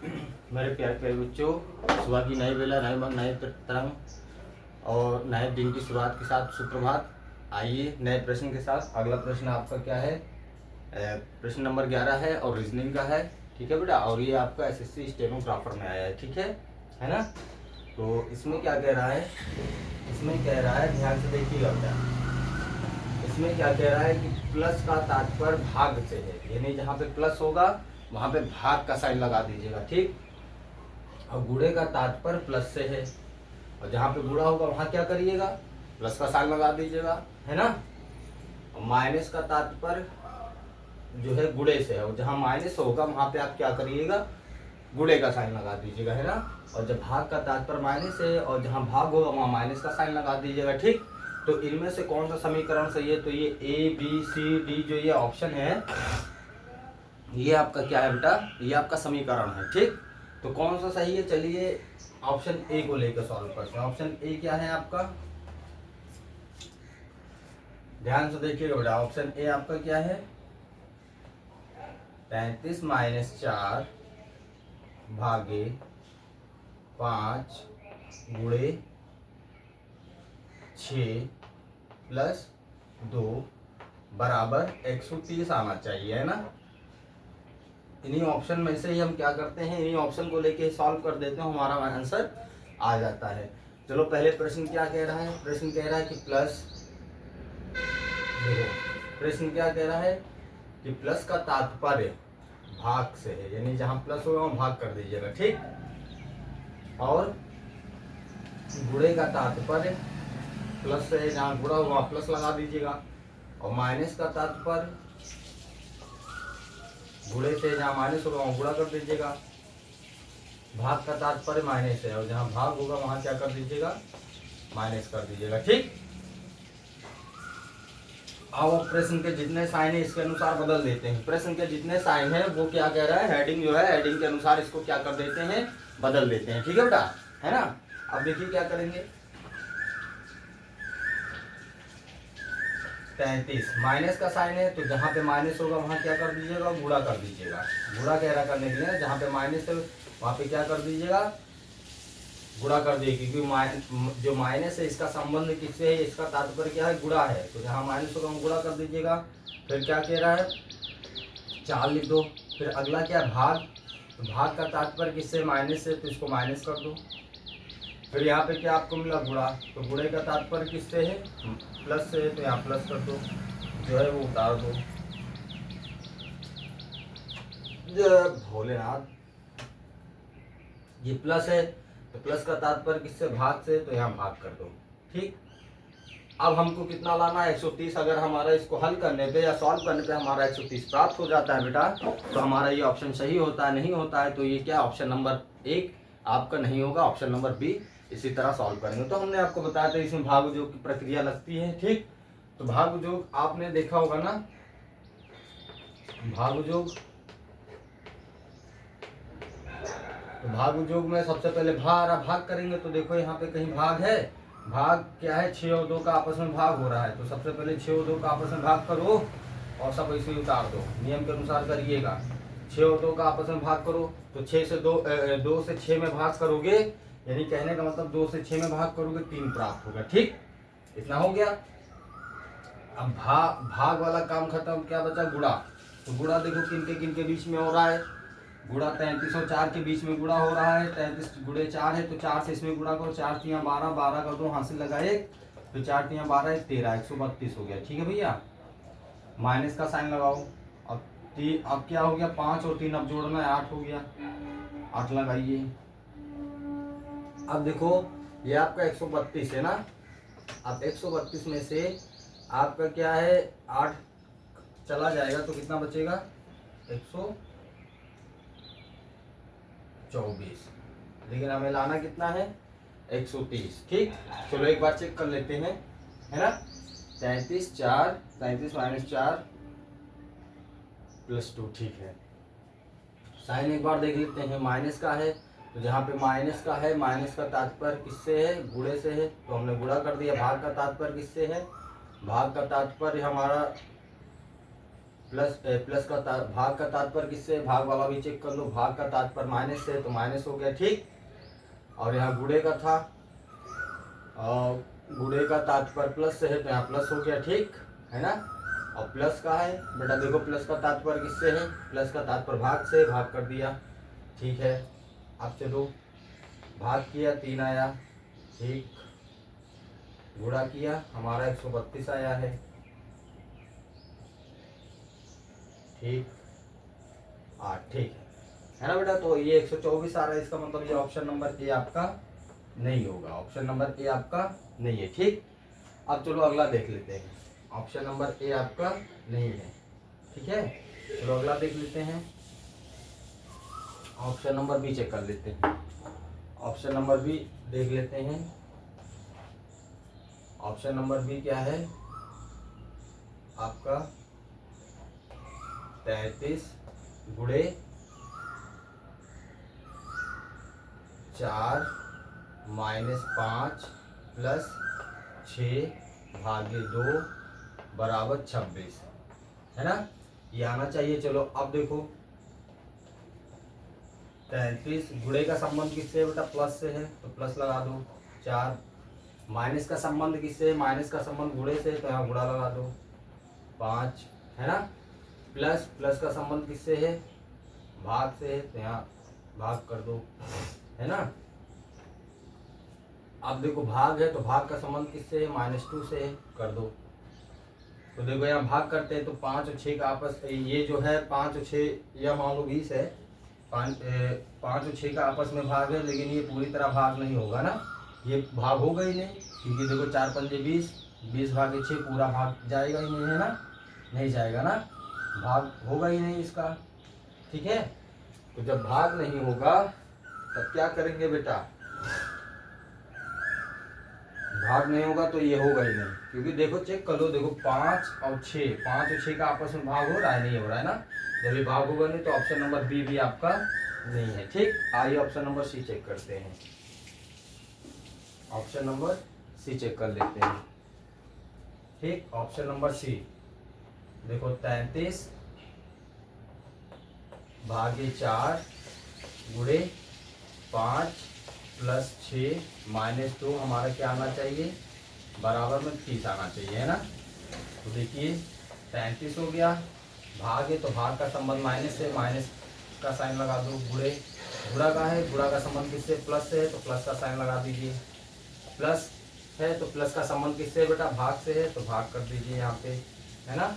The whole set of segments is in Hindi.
मेरे प्यारे प्यारे बच्चों, सुबह की नई बेला, नए तरंग और नए दिन की शुरुआत के साथ सुप्रभात। आइए नए प्रश्न के साथ। अगला प्रश्न आपका क्या है? प्रश्न नंबर 11 है और रीजनिंग का है। ठीक है बेटा, और ये आपका एसएससी स्टेनोग्राफर में आया है। ठीक है ना? तो इसमें क्या कह रहा है? इसमें कह रहा है, ध्यान से देखिएगा बेटा। इसमें क्या कह रहा है कि प्लस का तात्पर्य भाग से है, यानी जहाँ पे प्लस होगा वहाँ पे भाग का साइन लगा दीजिएगा। ठीक, और गुणे का तात्पर्य प्लस से है, और जहाँ पे गुणा होगा वहाँ क्या करिएगा? प्लस का साइन लगा दीजिएगा, है ना? और माइनस का तात्पर्य जो है गुणे से है, और जहाँ माइनस होगा वहाँ पे आप क्या करिएगा? गुणे का साइन लगा दीजिएगा, है ना? और जब भाग का तात्पर्य माइनस है और जहाँ भाग होगा वहाँ माइनस का साइन लगा दीजिएगा। ठीक, तो इनमें से कौन सा समीकरण सही है? तो ये ए बी सी डी जो ये ऑप्शन है, ये आपका क्या है बेटा? ये आपका समीकरण है। ठीक, तो कौन सा सही है? चलिए ऑप्शन ए को लेकर सॉल्व करते हैं। ऑप्शन ए क्या है आपका? ध्यान से देखिएगा बेटा, ऑप्शन ए आपका क्या है? 33 माइनस 4 भागे 5 गुणे 6 प्लस 2 बराबर 130 आना चाहिए, है ना? इन्हीं ऑप्शन में से ही हम क्या करते हैं, इन्हीं ऑप्शन को लेके सॉल्व कर देते हैं, हमारा आंसर आ जाता है। चलो पहले प्रश्न क्या कह रहा है? प्रश्न कह रहा है कि प्लस, देखो प्रश्न क्या कह रहा है कि प्लस का तात्पर्य भाग से है, यानी जहां प्लस होगा वहां भाग कर दीजिएगा। ठीक, और गुणे का तात्पर्य प्लस से है, जहां गुणा होगा वहां प्लस लगा दीजिएगा, और माइनस का तात्पर्य गुणे से, जहां माइनस होगा वहां गुणा कर दीजिएगा। भाग का तात्पर्य माइनस है, और जहां भाग होगा वहां क्या कर दीजिएगा? माइनस कर दीजिएगा। ठीक, अब प्रश्न के जितने साइन है इसके अनुसार बदल देते हैं। प्रश्न के जितने साइन है वो क्या कह रहा है? हेडिंग जो है, हेडिंग के अनुसार इसको क्या कर देते हैं? बदल देते हैं। ठीक है बेटा, है ना? अब देखिए क्या करेंगे। 33 माइनस का साइन है, तो जहां पे माइनस होगा वहां क्या कर दीजिएगा? गुणा कर दीजिएगा। गुणा कह करने के लिए जहां पे माइनस है वहां पे क्या कर दीजिएगा? गुणा कर दीजिए, क्योंकि जो माइनस है इसका संबंध किससे है? इसका तात्पर्य क्या है? गुणा है, तो जहां माइनस होगा वहां गुणा कर दीजिएगा। फिर क्या कह रहा है? 4 लिख दो। फिर अगला क्या है? भाग, तो भाग का तात्पर्य किससे? माइनस से, तो इसको माइनस कर दो। फिर यहाँ पे क्या आपको मिला? गुणा, तो गुणे का तात्पर्य किससे है? प्लस से, तो यहाँ प्लस कर दो, जो है वो उतार दो। जय भोलेनाथ। ये प्लस है, तो प्लस का तात्पर्य किससे? भाग से, तो यहाँ भाग कर दो। ठीक, अब हमको कितना लाना है? 130। अगर हमारा इसको हल करने पे या सॉल्व करने पे हमारा 130 प्राप्त हो जाता है बेटा, तो हमारा ये ऑप्शन सही होता है। नहीं होता है तो ये क्या? ऑप्शन नंबर 1 आपका नहीं होगा, ऑप्शन नंबर बी। इसी तरह सॉल्व करेंगे। तो हमने आपको बताया था इसमें भाग योग की प्रक्रिया लगती है। ठीक, तो भाग योग आपने देखा होगा ना? भाग योग, तो भाग योग में सबसे पहले भाग करेंगे, तो देखो यहाँ पे कहीं भाग है? भाग क्या है? 6 और 2 का आपस में भाग हो रहा है, तो सबसे पहले 6 और 2 का आपस में भाग करो और सब ऐसे ही उतार दो। नियम के अनुसार करिएगा। 6 और 2 का आपस में भाग करो, तो 6 से 2 से 6 में भाग करोगे, यानी कहने का मतलब 2 से 6 में भाग करोगे, 3 प्राप्त होगा। ठीक, इतना हो गया। अब भाग वाला काम खत्म, क्या बचा? गुणा। तो गुणा देखो किन के बीच में हो रहा है? गुणा 33 और 4 के बीच में गुणा हो रहा है। 33 गुणे 4 है, तो 4 से इसमें गुणा करो। 4 तिया 12, 12 कर दो, हासिल लगा 1, तो 4 तिया 12, 13, 132 हो गया। ठीक है भैया, माइनस का साइन लगाओ। अब क्या हो गया? 5 और 3 अब जोड़ना है, 8 हो गया। 8 लगाइए। अब देखो ये आपका 132 है ना? अब 132 में से आपका क्या है? 8 चला जाएगा तो कितना बचेगा? 124। लेकिन हमें लाना कितना है? 130। ठीक, चलो एक बार चेक कर लेते हैं, है ना? 33 माइनस 4 प्लस 2। ठीक है, साइन एक बार देख लेते हैं। माइनस का है, तो जहाँ पे माइनस का है, माइनस का तात्पर्य किससे है? गुणे से है, तो हमने गुणा कर दिया। भाग का तात्पर्य किससे है? भाग का तात्पर्य हमारा प्लस का भाग का तात्पर्य किससे, भाग वाला भी चेक कर लो, भाग का तात्पर्य माइनस से, तो माइनस हो गया, ठीक। और यहाँ गुणे का था, और गुणे का तात्पर्य प्लस से है, तो यहाँ प्लस हो गया, ठीक है ना। और प्लस का है बेटा, देखो प्लस का तात्पर्य किससे है, प्लस का तात्पर्य भाग से, भाग कर दिया, ठीक है। अब चलो भाग किया 3 आया, ठीक, गुणा किया हमारा 132 आया है, ठीक, 8, ठीक है ना बेटा। तो ये 124 आ रहा है, इसका मतलब ये ऑप्शन नंबर ए आपका नहीं होगा, ऑप्शन नंबर ए आपका नहीं है, ठीक। अब चलो अगला देख लेते हैं, ऑप्शन नंबर ए आपका नहीं है, ठीक है। चलो अगला देख लेते हैं, ऑप्शन नंबर बी चेक कर लेते हैं, ऑप्शन नंबर बी देख लेते हैं। ऑप्शन नंबर बी क्या है आपका, 33 गुणे 4 माइनस 5 प्लस 6 भागे 2 बराबर 26, है ना, ये आना चाहिए। चलो अब देखो 33 गुणे का संबंध किससे है बेटा, प्लस से है, तो प्लस लगा दो। 4 माइनस का संबंध किससे है, माइनस का संबंध गुणे से, तो यहाँ गुणा लगा दो। 5 है ना, प्लस का संबंध किससे है, भाग से है, तो यहाँ भाग कर दो, है ना। अब देखो भाग है, तो भाग का संबंध किससे है, -2 से है, कर दो। तो देखो यहाँ भाग करते हैं, तो 5 और 6 का आपस, ये जो है 5 और 6, यह मान लो 20 है, 5 और 6 का आपस में भाग है, लेकिन ये पूरी तरह भाग नहीं होगा ना, ये भाग होगा ही नहीं, क्योंकि देखो 4 पंजे 20, 20 भागे 6 पूरा भाग जाएगा ही नहीं, है ना, नहीं जाएगा ना, भाग होगा ही नहीं इसका, ठीक है। तो जब भाग नहीं होगा तब क्या करेंगे बेटा, भाग नहीं होगा तो ये होगा ही नहीं, क्योंकि देखो चेक कर लो, देखो 5 और 6 का आपस में भाग हो रहा है, नहीं हो रहा है ना, जब ये भाग होगा नहीं तो ऑप्शन नंबर बी भी आपका नहीं है, ठीक। आइए ऑप्शन नंबर सी चेक करते हैं, ऑप्शन नंबर सी चेक कर लेते हैं, ठीक। ऑप्शन नंबर सी देखो 33 भागे 4 गुणे 5 प्लस 6 माइनस 2 हमारा क्या आना चाहिए, बराबर में 30 आना चाहिए, है ना। तो देखिए 33 हो गया, भाग है तो भाग का संबंध माइनस से, माइनस का साइन लगा दो, गुणा का है, गुणा का संबंध किससे, प्लस से है, तो प्लस का साइन लगा दीजिए, प्लस है तो प्लस का संबंध किससे है बेटा, भाग से है, तो भाग कर दीजिए यहाँ पे, है ना।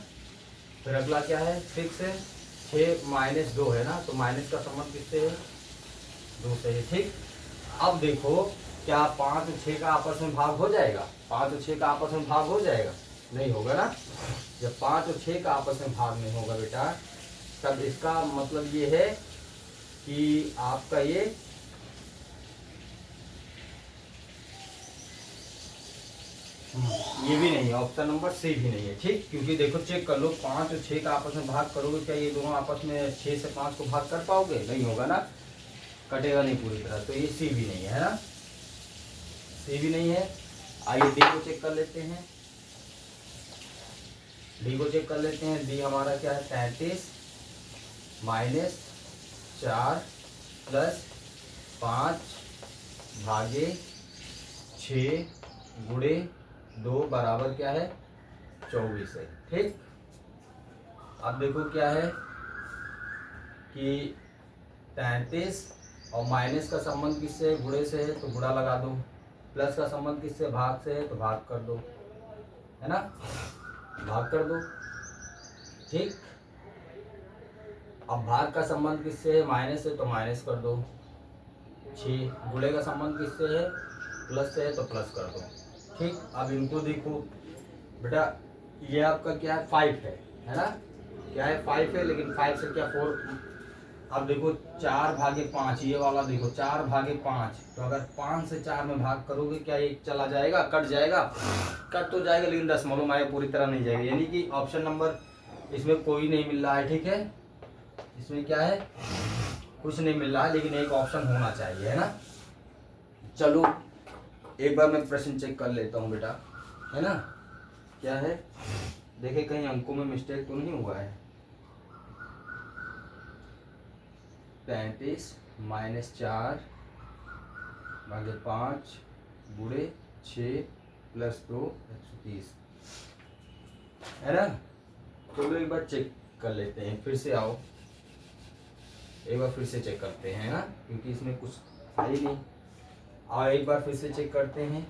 फिर अगला क्या है, 6 है, 6 माइनस 2 है ना, तो माइनस का संबंध किससे है, 2 से है, ठीक। अब देखो क्या 5 और 6 का आपस में भाग हो जाएगा, 5 और 6 का आपस में भाग हो जाएगा, नहीं होगा ना। जब 5 और 6 का आपस में भाग नहीं होगा बेटा, तब इसका मतलब ये है कि आपका ये भी नहीं है, ऑप्शन नंबर सी भी नहीं है, ठीक। क्योंकि देखो चेक कर लो, 5 और 6 का आपस में भाग करोगे, क्या ये दोनों आपस में 6 से 5 को भाग कर पाओगे, नहीं होगा ना, कटेगा नहीं पूरी तरह, तो ये सी भी नहीं है ना, सी भी नहीं है। आइए डी को चेक कर लेते हैं, डी को चेक कर लेते हैं, डी हमारा क्या है, 33 माइनस 4 प्लस 5 भागे 6 गुणे 2 बराबर क्या है, 24 है, ठीक। अब देखो क्या है कि 33 और माइनस का संबंध किससे है, गुणे से है, तो गुणा लगा दो, प्लस का संबंध किससे, भाग से है, तो भाग कर दो, है ना, भाग कर दो, ठीक। अब भाग का संबंध किससे है, माइनस से, तो माइनस कर दो। 6 गुणे का संबंध किससे है, प्लस से है, तो प्लस कर दो, ठीक। अब इनको देखो बेटा, ये आपका क्या है, 5 है ना, क्या है, 5 है, लेकिन 5 से क्या 4, अब देखो 4 भागे 5, ये वाला देखो 4 भागे 5, तो अगर 5 से 4 में भाग करोगे, क्या ये चला जाएगा, कट जाएगा, कट तो जाएगा, लेकिन दशमलव में पूरी तरह नहीं जाएगा, यानी कि ऑप्शन नंबर इसमें कोई नहीं मिल रहा है, ठीक है। इसमें क्या है, कुछ नहीं मिल रहा है, लेकिन एक ऑप्शन होना चाहिए, है ना। चलो एक बार मैं प्रश्न चेक कर लेता हूँ बेटा, है ना, क्या है, देखे कहीं अंकों में मिस्टेक तो नहीं हुआ है, 33 माइनस 4 भागे 5 गुणे 6 प्लस 2 130 है ना। चलो एक बार चेक कर लेते हैं, फिर से आओ एक बार फिर से चेक करते हैं ना, क्योंकि इसमें कुछ है ही नहीं। आओ एक बार फिर से चेक करते हैं।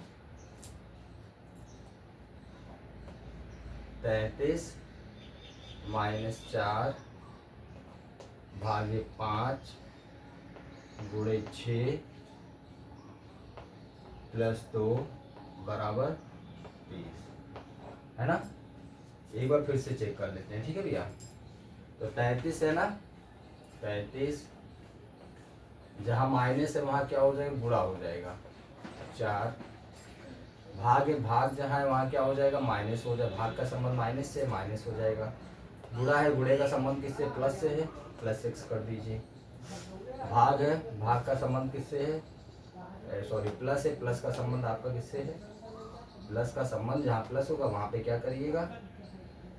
33 माइनस 4 भागे 5 गुणे 6 प्लस 2 बराबर 30 है ना। एक बार फिर से चेक कर लेते हैं, ठीक है भैया। तो 33 है ना, 33 जहाँ माइनस है वहाँ क्या हो जाएगा, गुणा हो जाएगा 4 भाग है, भाग जहाँ है वहाँ क्या हो जाएगा, माइनस हो जाएगा। भाग का संबंध माइनस से, माइनस हो जाएगा। गुणा है, गुणे का संबंध किससे, प्लस से है, प्लस 6 कर दीजिए। भाग है, भाग का संबंध किससे है, सॉरी प्लस है, प्लस का संबंध आपका किससे है, प्लस का संबंध जहाँ प्लस होगा वहाँ पे क्या करिएगा,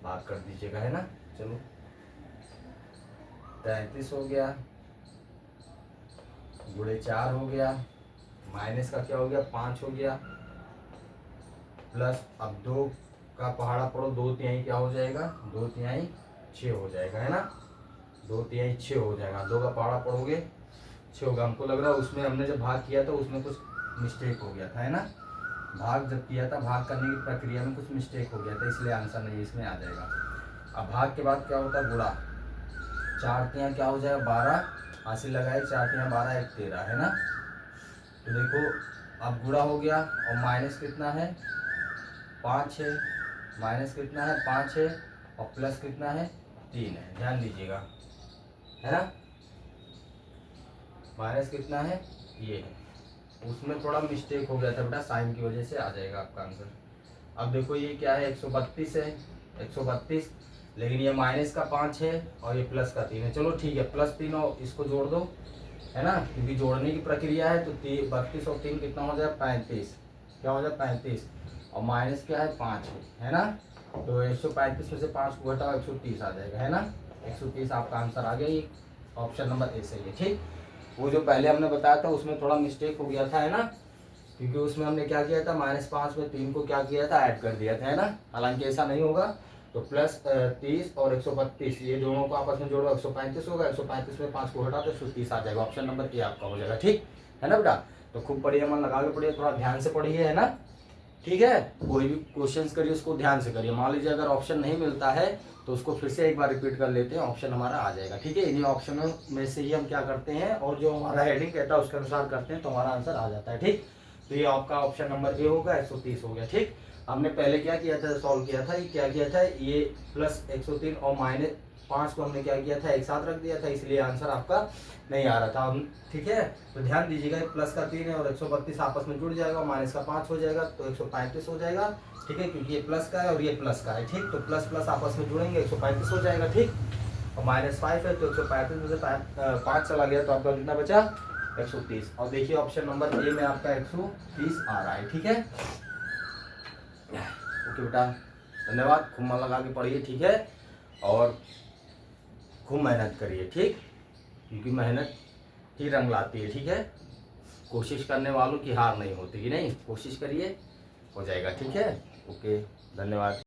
भाग कर दीजिएगा, है ना। चलो 33 हो गया, गुणे 4 हो गया, माइनस का क्या हो गया 5 हो गया, प्लस अब 2 का पहाड़ा पढ़ो, 2/3 क्या हो जाएगा, 2/3 6 हो जाएगा, है ना। 2/3 6 हो जाएगा, 2 का पहाड़ा पढ़ोगे 6 होगा। हमको लग रहा है उसमें हमने जब भाग किया था उसमें कुछ मिस्टेक हो गया था, है ना। भाग जब किया था, भाग करने की प्रक्रिया में कुछ मिस्टेक हो गया था, इसलिए आंसर नहीं इसमें आ जाएगा। अब भाग के बाद क्या होता है, गुणा। 4/3 क्या हो जाएगा 12, हासिल लगाए 4/3 12 1 13, है ना। तो देखो अब गुणा हो गया, और माइनस कितना है 5 है, माइनस कितना है 5 है, और प्लस कितना है 3 है, ध्यान दीजिएगा, है ना। माइनस कितना है ये है, उसमें थोड़ा मिस्टेक हो गया था बेटा, साइन की वजह से आ जाएगा आपका आंसर। अब देखो ये क्या है 132 है, 132, लेकिन ये माइनस का 5 है और ये प्लस का 3 है। चलो ठीक है, +3 और इसको जोड़ दो, है ना, क्योंकि जोड़ने की प्रक्रिया है। तो 32 और 3 कितना हो जाए 35, क्या हो जाए 35, और माइनस क्या है 5 है ना। तो 135 में से 5 को घटाओ 130 आ जाएगा, है ना। 130 आपका आंसर आ गया, ये ऑप्शन नंबर ए सही है, ठीक। वो जो पहले हमने बताया था उसमें थोड़ा मिस्टेक हो गया था, है ना, क्योंकि उसमें हमने क्या किया था, -5 में 3 को क्या किया था, ऐड कर दिया था, है ना। हालांकि ऐसा नहीं होगा। तो +30 और 132 ये दोनों को आपस में जोड़ो 135 होगा, 135 में 5 को हटा तो 130 आ जाएगा। ऑप्शन नंबर ए आपका हो जाएगा, ठीक है ना बेटा। तो खूब पढ़िए, मन लगा के पढ़िए, थोड़ा ध्यान से पढ़िए, है ना, ठीक है। कोई भी क्वेश्चंस करिए उसको ध्यान से करिए। मान लीजिए अगर ऑप्शन नहीं मिलता है तो उसको फिर से एक बार रिपीट कर लेते हैं, ऑप्शन हमारा आ जाएगा, ठीक है। इन्हीं ऑप्शनों में से ही हम क्या करते हैं, और जो हमारा हेडिंग कहता है उसके अनुसार करते हैं तो हमारा आंसर आ जाता है, ठीक। तो ये आपका ऑप्शन नंबर ए होगा, 130 हो गया, ठीक। हमने पहले क्या किया था, सॉल्व किया था, ये क्या किया था, ये +103 और -5 को हमने क्या किया था, एक साथ रख दिया था, इसलिए आंसर आपका नहीं आ रहा था हम, ठीक है। तो ध्यान दीजिएगा, प्लस का 3 है और 132 आपस में जुड़ जाएगा, और माइनस का 5 हो जाएगा, तो 135 हो जाएगा, ठीक है, क्योंकि ये प्लस का है और ये प्लस का है, ठीक। तो प्लस प्लस आपस में जुड़ेंगे 135 हो जाएगा, ठीक। और -5 है तो 135 में से 5 चला गया, तो आपका कितना बचा 130। और देखिए ऑप्शन नंबर ए में आपका 130 आ रहा है, ठीक है। ओके बेटा, धन्यवाद। खूब मन लगा के पढ़िए, ठीक है, और खूब मेहनत करिए, ठीक, क्योंकि मेहनत ही रंग लाती है, ठीक है। कोशिश करने वालों की हार नहीं होती, कि नहीं, कोशिश करिए, हो जाएगा, ठीक है। ओके, धन्यवाद।